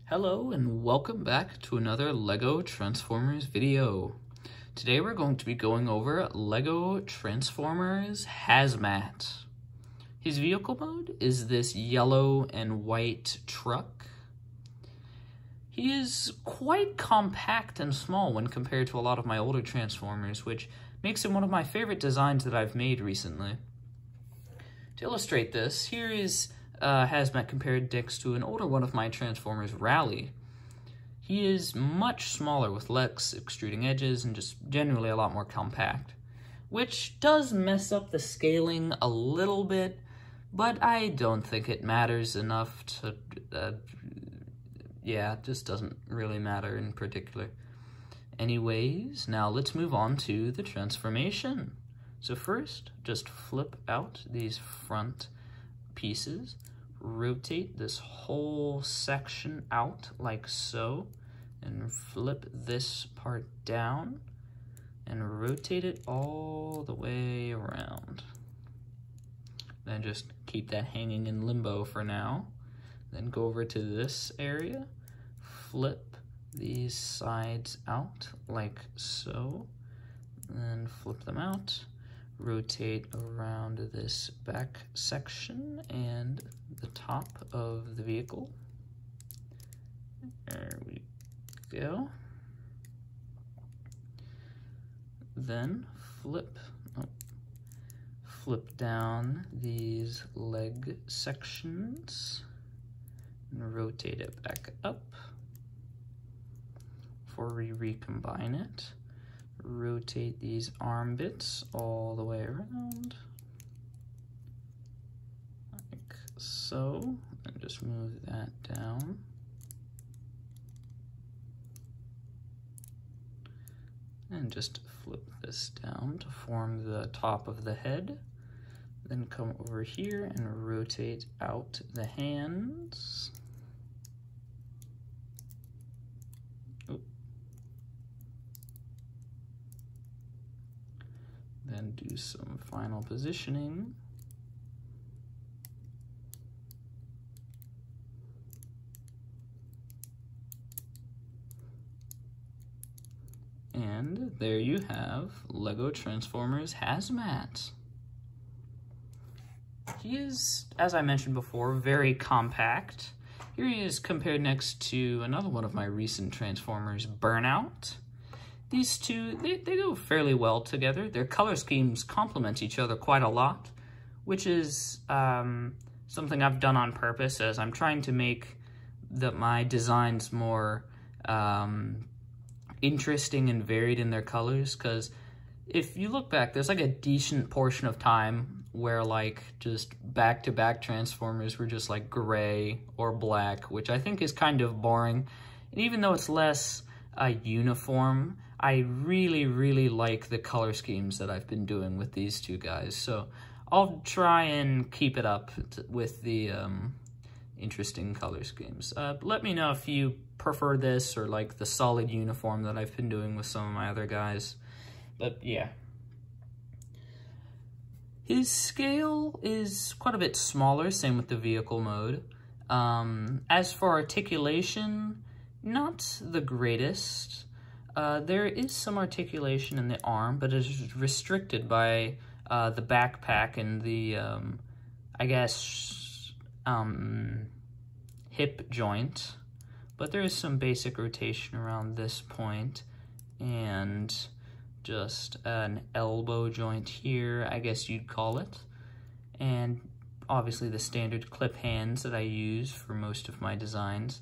Hello and welcome back to another LEGO Transformers video. Today we're going to be going over LEGO Transformers HAZMAT. His vehicle mode is this yellow and white truck. He is quite compact and small when compared to a lot of my older Transformers, which makes him one of my favorite designs that I've made recently. To illustrate this, here is HAZMAT compared next to an older one of my Transformers, Rally. He is much smaller with less extruding edges and just generally a lot more compact, which does mess up the scaling a little bit, but I don't think it matters enough to, yeah, it just doesn't really matter in particular. Anyways, now let's move on to the transformation. So first, just flip out these front pieces, rotate this whole section out like so, and flip this part down, and rotate it all the way around. Then just keep that hanging in limbo for now. Then go over to this area, flip these sides out like so, and flip them out. Rotate around this back section and the top of the vehicle. There we go. Then flip down these leg sections and rotate it back up before we recombine it. Rotate these arm bits all the way around, like so, and just move that down. And just flip this down to form the top of the head. Then come over here and rotate out the hands. Then do some final positioning. And there you have LEGO Transformers HAZMAT. He is, as I mentioned before, very compact. Here he is compared next to another one of my recent Transformers, Burnout. These two, they go fairly well together. Their color schemes complement each other quite a lot, which is something I've done on purpose, as I'm trying to make my designs more interesting and varied in their colors, because if you look back, there's like a decent portion of time where like just back-to-back Transformers were just like gray or black, which I think is kind of boring. And even though it's less uniform, I really like the color schemes that I've been doing with these two guys, so I'll try and keep it up with the interesting color schemes. Let me know if you prefer this or like the solid uniform that I've been doing with some of my other guys, but yeah. His scale is quite a bit smaller, same with the vehicle mode. As for articulation, not the greatest. There is some articulation in the arm, but it is restricted by the backpack and the, I guess, hip joint. But there is some basic rotation around this point, and just an elbow joint here, I guess you'd call it. And obviously the standard clip hands that I use for most of my designs.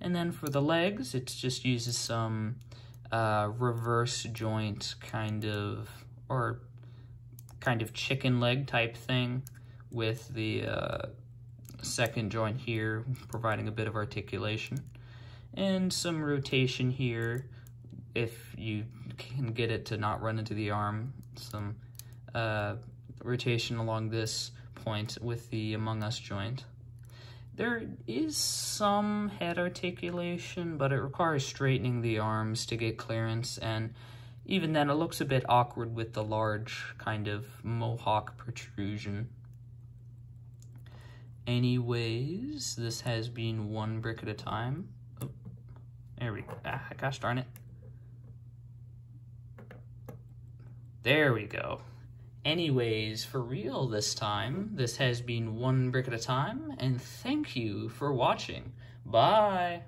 And then for the legs, it just uses some reverse joint kind of chicken leg type thing, with the second joint here providing a bit of articulation, and some rotation here if you can get it to not run into the arm, some rotation along this point with the Among Us joint. There is some head articulation, but it requires straightening the arms to get clearance, and even then it looks a bit awkward with the large kind of mohawk protrusion. Anyways, this has been one brick at a time. Oh, There we go. Gosh darn it. There we go. Anyways, for real this time, this has been One Brick at a Time, and thank you for watching. Bye!